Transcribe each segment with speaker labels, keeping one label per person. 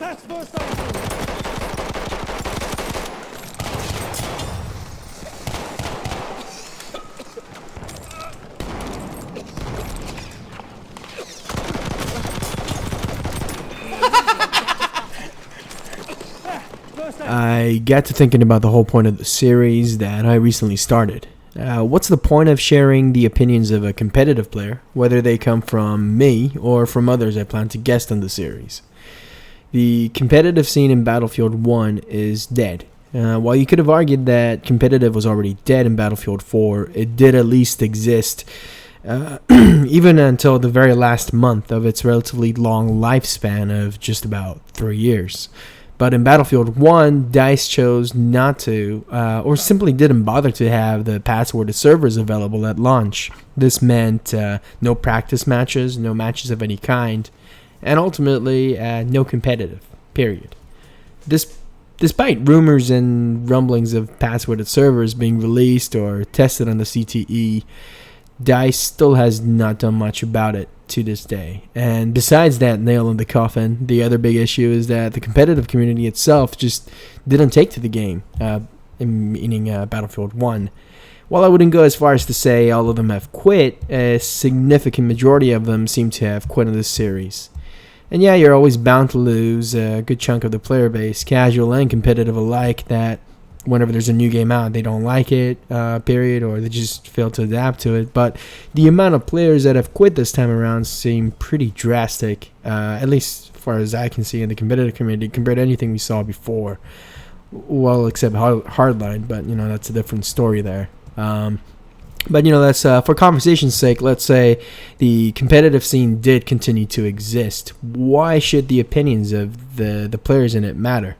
Speaker 1: I got to thinking about the whole point of the series that I recently started. What's the point of sharing the opinions of a competitive player, whether they come from me or from others I plan to guest on the series? The competitive scene in Battlefield 1 is dead. While you could have argued that competitive was already dead in Battlefield 4, it did at least exist even until the very last month of its relatively long lifespan of just about 3 years. But in Battlefield 1, DICE chose not to, or simply didn't bother to have the passworded servers available at launch. This meant no practice matches, no matches of any kind, and ultimately no competitive, period. Despite rumors and rumblings of passworded servers being released or tested on the CTE, DICE still has not done much about it to this day. And besides that nail in the coffin, the other big issue is that the competitive community itself just didn't take to the game, meaning Battlefield 1. While I wouldn't go as far as to say all of them have quit, a significant majority of them seem to have quit on this series. And yeah, you're always bound to lose a good chunk of the player base, casual and competitive alike, that whenever there's a new game out, they don't like it, period, or they just fail to adapt to it. But the amount of players that have quit this time around seem pretty drastic, at least as far as I can see in the competitive community, compared to anything we saw before. Well, except Hardline, but, that's a different story there. But, that's for conversation's sake, let's say the competitive scene did continue to exist. Why should the opinions of the players in it matter?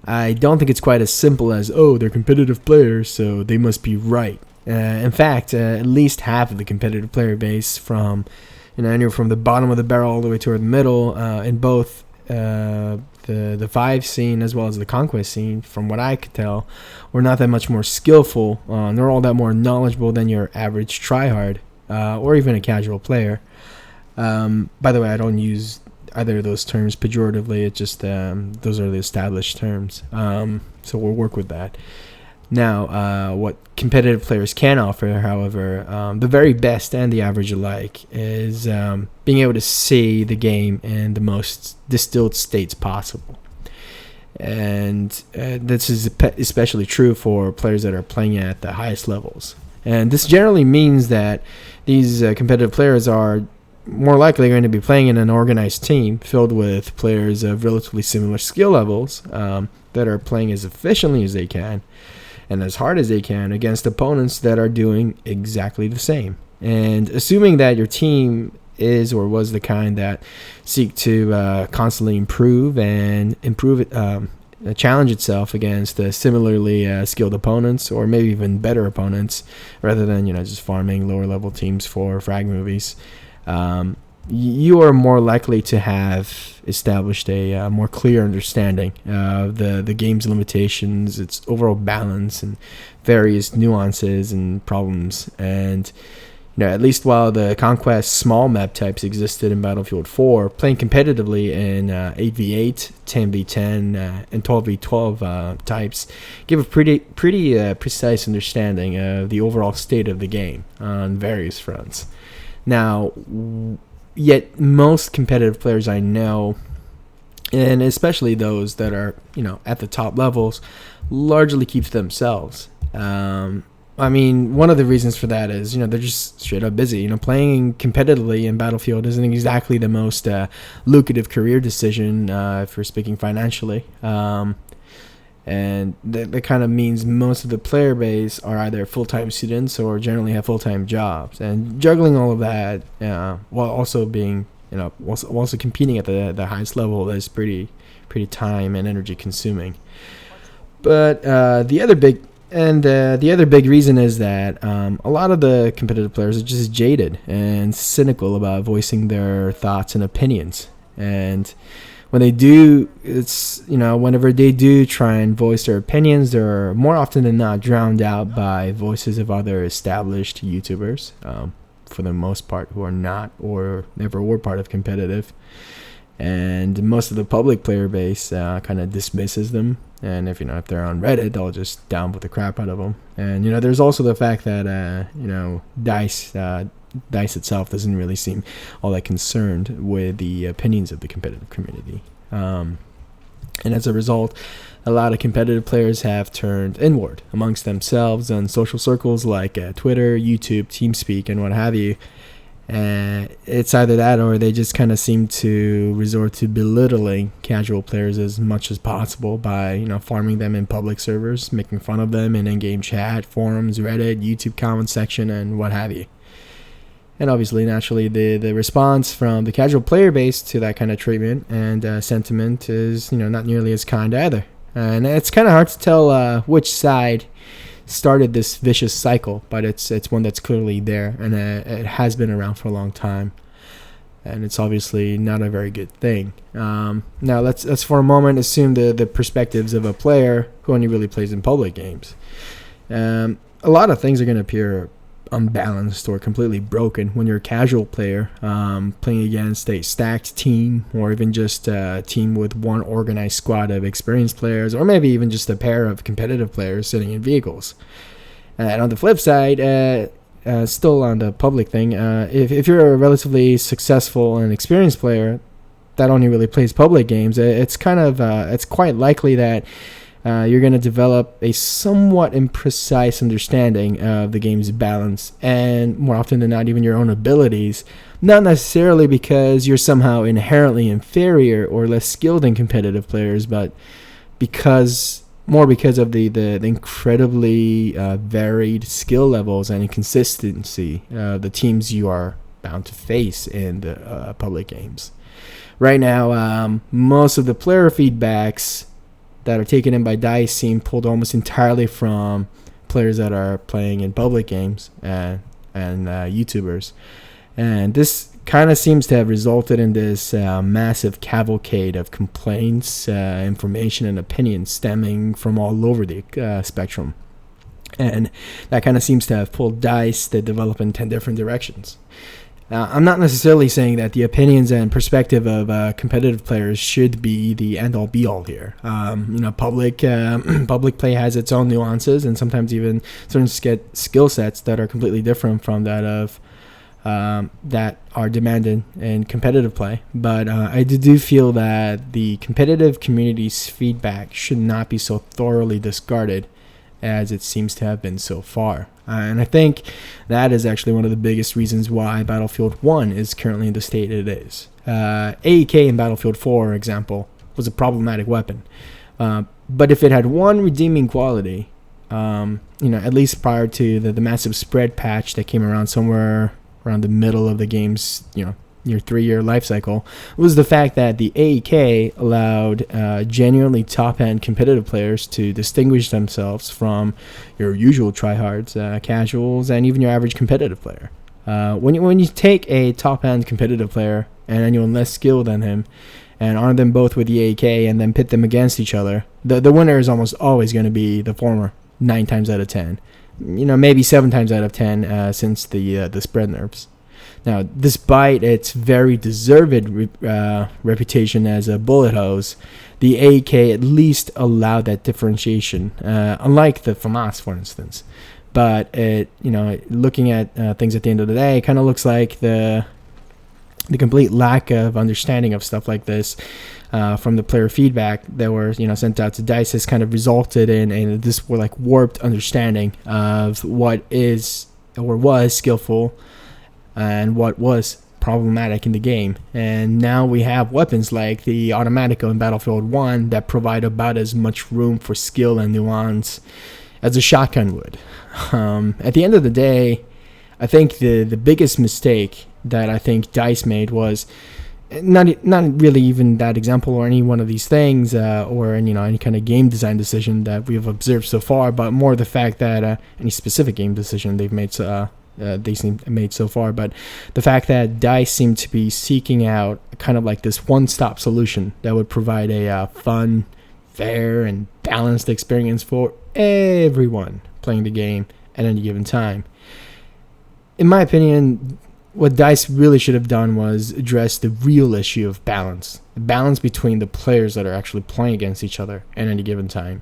Speaker 1: I don't think it's quite as simple as, they're competitive players, so they must be right. In fact, at least half of the competitive player base, from anywhere from the bottom of the barrel all the way toward the middle, in both the Vive scene as well as the Conquest scene, from what I could tell, were not that much more skillful, nor all that more knowledgeable than your average tryhard, or even a casual player. By the way, I don't use either of those terms pejoratively. It just those are the established terms, so we'll work with that. Now, what competitive players can offer, however, the very best and the average alike, is being able to see the game in the most distilled states possible. And this is especially true for players that are playing at the highest levels. And this generally means that these competitive players are more likely going to be playing in an organized team filled with players of relatively similar skill levels that are playing as efficiently as they can and as hard as they can against opponents that are doing exactly the same. And assuming that your team is or was the kind that seek to constantly improve it, challenge itself against similarly skilled opponents, or maybe even better opponents, rather than just farming lower level teams for frag movies, you are more likely to have established a more clear understanding of the game's limitations, its overall balance, and various nuances and problems. And at least while the Conquest small map types existed in Battlefield 4, playing competitively in 8v8, 10v10, and 12v12 types give a pretty precise understanding of the overall state of the game on various fronts. Now, yet most competitive players I know, and especially those that are, at the top levels, largely keep to themselves. One of the reasons for that is, they're just straight up busy. Playing competitively in Battlefield isn't exactly the most lucrative career decision if you're speaking financially. And that kind of means most of the player base are either full-time students or generally have full-time jobs. And juggling all of that while also being, also competing at the highest level is pretty time and energy consuming. But the other big reason is that a lot of the competitive players are just jaded and cynical about voicing their thoughts and opinions. And when they do, whenever they do try and voice their opinions, they're more often than not drowned out by voices of other established YouTubers, for the most part, who are not or never were part of competitive. and most of the public player base kind of dismisses them. And if they're on Reddit, they'll just downvote the crap out of them. And there's also the fact that Dice itself doesn't really seem all that concerned with the opinions of the competitive community. And as a result, a lot of competitive players have turned inward amongst themselves on social circles like Twitter, YouTube, TeamSpeak, and what have you. It's either that or they just kind of seem to resort to belittling casual players as much as possible by farming them in public servers, making fun of them in in-game chat, forums, Reddit, YouTube comment section, and what have you. And obviously, naturally, the response from the casual player base to that kind of treatment and sentiment is not nearly as kind either. And it's kind of hard to tell which side started this vicious cycle, but it's one that's clearly there, and it has been around for a long time, and it's obviously not a very good thing. Now let's for a moment assume the perspectives of a player who only really plays in public games. A lot of things are going to appear unbalanced or completely broken when you're a casual player playing against a stacked team, or even just a team with one organized squad of experienced players, or maybe even just a pair of competitive players sitting in vehicles. And on the flip side, still on the public thing, if you're a relatively successful and experienced player that only really plays public games, it's quite likely that you're going to develop a somewhat imprecise understanding of the game's balance, and more often than not, even your own abilities. Not necessarily because you're somehow inherently inferior or less skilled than competitive players, but because of the incredibly varied skill levels and inconsistency of the teams you are bound to face in the public games. Right now, most of the player feedbacks that are taken in by DICE seem pulled almost entirely from players that are playing in public games and YouTubers. And this kind of seems to have resulted in this massive cavalcade of complaints, information, and opinions stemming from all over the spectrum. And that kind of seems to have pulled DICE to develop in 10 different directions. I'm not necessarily saying that the opinions and perspective of competitive players should be the end-all be-all here. Public play has its own nuances, and sometimes even certain skill sets that are completely different from that of that are demanded in competitive play. But I do feel that the competitive community's feedback should not be so thoroughly discarded as it seems to have been so far. And I think that is actually one of the biggest reasons why Battlefield 1 is currently in the state it is. AEK in Battlefield 4, for example, was a problematic weapon. But if it had one redeeming quality, at least prior to the massive spread patch that came around somewhere around the middle of the game's, your 3-year life cycle, was the fact that the AEK allowed genuinely top-end competitive players to distinguish themselves from your usual tryhards, casuals, and even your average competitive player. When you take a top-end competitive player and anyone less skilled than him and arm them both with the AEK and then pit them against each other, the winner is almost always going to be the former 9 times out of 10. Maybe 7 times out of 10 since the spread nerfs. Now, despite its very deserved reputation as a bullet hose, the AEK at least allowed that differentiation, unlike the FAMAS, for instance. But looking at things at the end of the day, it kind of looks like the complete lack of understanding of stuff like this from the player feedback that were sent out to DICE has kind of resulted in this warped understanding of what is or was skillful and what was problematic in the game. And now we have weapons like the Automatico in Battlefield 1 that provide about as much room for skill and nuance as a shotgun would. At the end of the day, I think the biggest mistake that I think DICE made was not really even that example or any one of these things or any kind of game design decision that we've observed so far, but more the fact that any specific game decision they've made so far, but the fact that DICE seemed to be seeking out kind of like this one-stop solution that would provide a fun, fair, and balanced experience for everyone playing the game at any given time. In my opinion, what DICE really should have done was address the real issue of balance. The balance between the players that are actually playing against each other at any given time.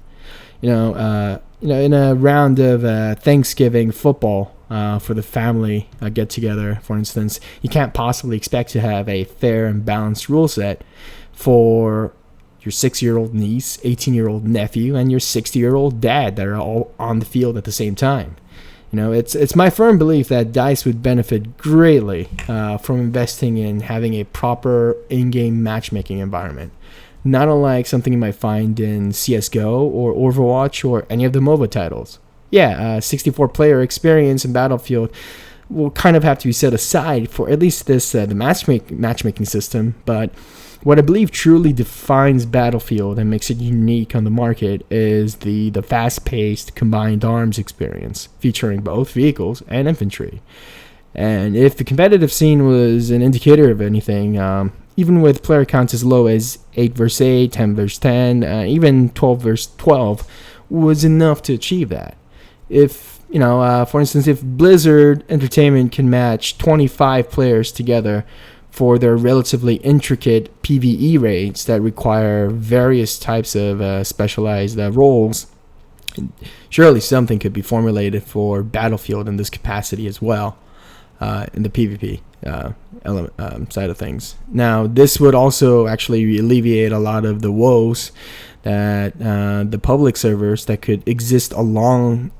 Speaker 1: In a round of Thanksgiving football for the family get-together, for instance, you can't possibly expect to have a fair and balanced rule set for your 6-year-old niece, 18-year-old nephew, and your 60-year-old dad that are all on the field at the same time. It's my firm belief that DICE would benefit greatly from investing in having a proper in-game matchmaking environment. Not unlike something you might find in CSGO or Overwatch or any of the MOBA titles. 64-player experience in Battlefield will kind of have to be set aside for at least the matchmaking system, but what I believe truly defines Battlefield and makes it unique on the market is the fast-paced combined arms experience, featuring both vehicles and infantry. And if the competitive scene was an indicator of anything, even with player counts as low as 8 versus 8, 10 versus 10, even 12 versus 12, was enough to achieve that. If, for instance, if Blizzard Entertainment can match 25 players together for their relatively intricate PvE raids that require various types of specialized roles, surely something could be formulated for Battlefield in this capacity as well, in the PvP side of things. Now, this would also actually alleviate a lot of the woes that the public servers that could exist alongside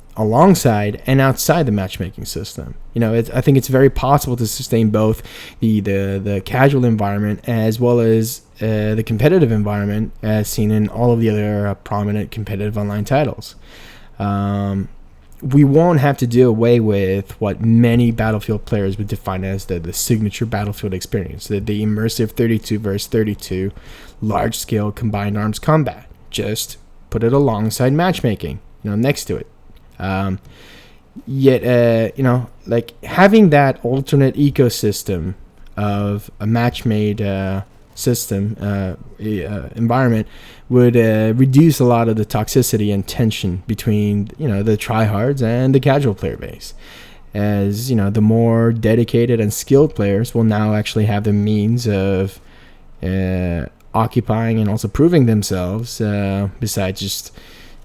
Speaker 1: and outside the matchmaking system. I think it's very possible to sustain both the casual environment as well as the competitive environment as seen in all of the other prominent competitive online titles. We won't have to do away with what many Battlefield players would define as the signature Battlefield experience, the immersive 32 versus 32 large-scale combined arms combat. Just put it alongside matchmaking, next to it. Like having that alternate ecosystem of a match-made system environment would reduce a lot of the toxicity and tension between the tryhards and the casual player base, as the more dedicated and skilled players will now actually have the means of occupying and also proving themselves, besides just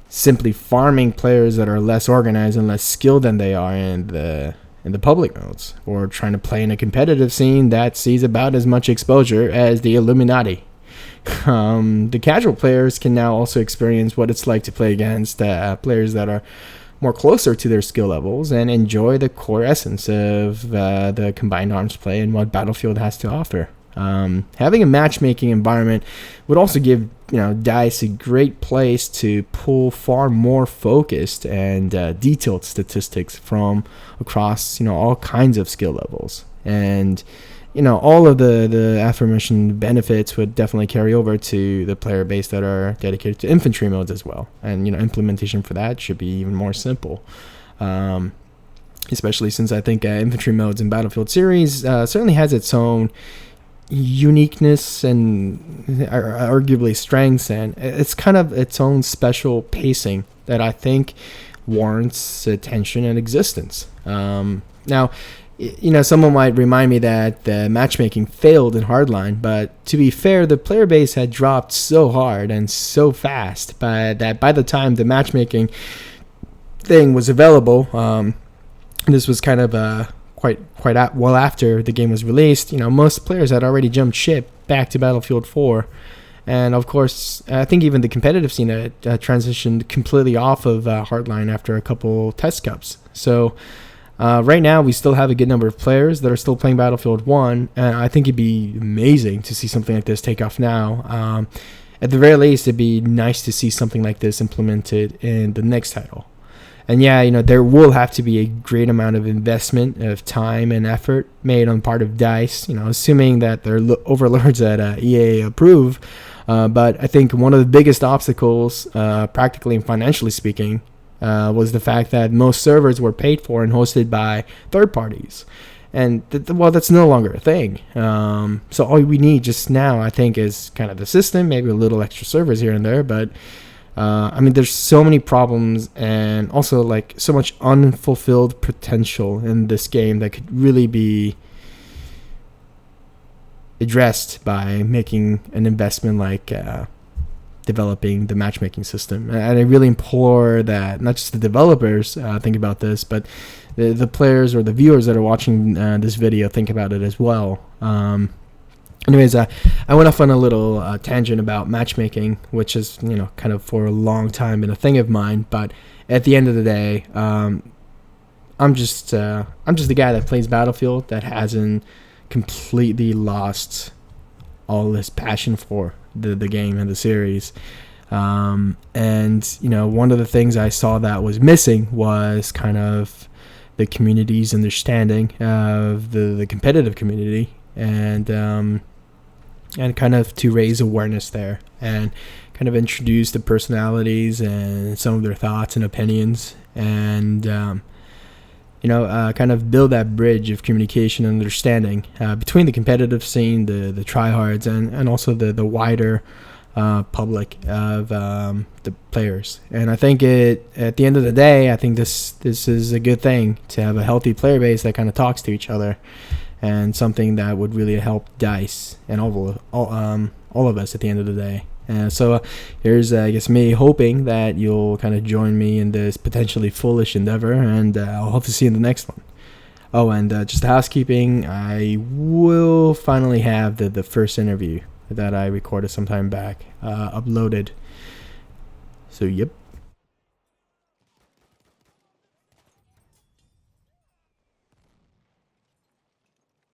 Speaker 1: simply farming players that are less organized and less skilled than they are in the public modes, or trying to play in a competitive scene that sees about as much exposure as the Illuminati. The casual players can now also experience what it's like to play against players that are more closer to their skill levels and enjoy the core essence of the combined arms play and what Battlefield has to offer. Having a matchmaking environment would also give DICE a great place to pull far more focused and detailed statistics from across all kinds of skill levels, and all of the aforementioned benefits would definitely carry over to the player base that are dedicated to infantry modes as well, and implementation for that should be even more simple. Especially since I think infantry modes in Battlefield series certainly has its own uniqueness and arguably strengths, and it's kind of its own special pacing that I think warrants attention and existence. Now, someone might remind me that the matchmaking failed in Hardline, but to be fair, the player base had dropped so hard and so fast that by the time the matchmaking thing was available, this was kind of quite well after the game was released, most players had already jumped ship back to Battlefield 4. And of course, I think even the competitive scene transitioned completely off of Hardline after a couple test cups. So right now, we still have a good number of players that are still playing Battlefield 1. And I think it'd be amazing to see something like this take off now. At the very least, it'd be nice to see something like this implemented in the next title. And there will have to be a great amount of investment of time and effort made on part of DICE, assuming that their overlords at EA approve. But I think one of the biggest obstacles, practically and financially speaking, was the fact that most servers were paid for and hosted by third parties. And that's no longer a thing. So all we need just now, I think, is kind of the system, maybe a little extra servers here and there, but there's so many problems and also so much unfulfilled potential in this game that could really be addressed by making an investment like developing the matchmaking system. And I really implore that not just the developers think about this, but the players or the viewers that are watching this video think about it as well. Anyways, I went off on a little tangent about matchmaking, which is, kind of for a long time been a thing of mine. But at the end of the day, I'm just a guy that plays Battlefield that hasn't completely lost all his passion for the game and the series. And one of the things I saw that was missing was kind of the community's understanding of the competitive community, and kind of to raise awareness there and kind of introduce the personalities and some of their thoughts and opinions, and kind of build that bridge of communication and understanding between the competitive scene, the tryhards, and also the wider public of the players. And I think at the end of the day, I think this is a good thing to have a healthy player base that kind of talks to each other, and something that would really help DICE and all of us at the end of the day. So here's, I guess, me hoping that you'll kind of join me in this potentially foolish endeavor, and I'll hope to see you in the next one. Oh, and just housekeeping, I will finally have the first interview that I recorded some time back uploaded. So, yep.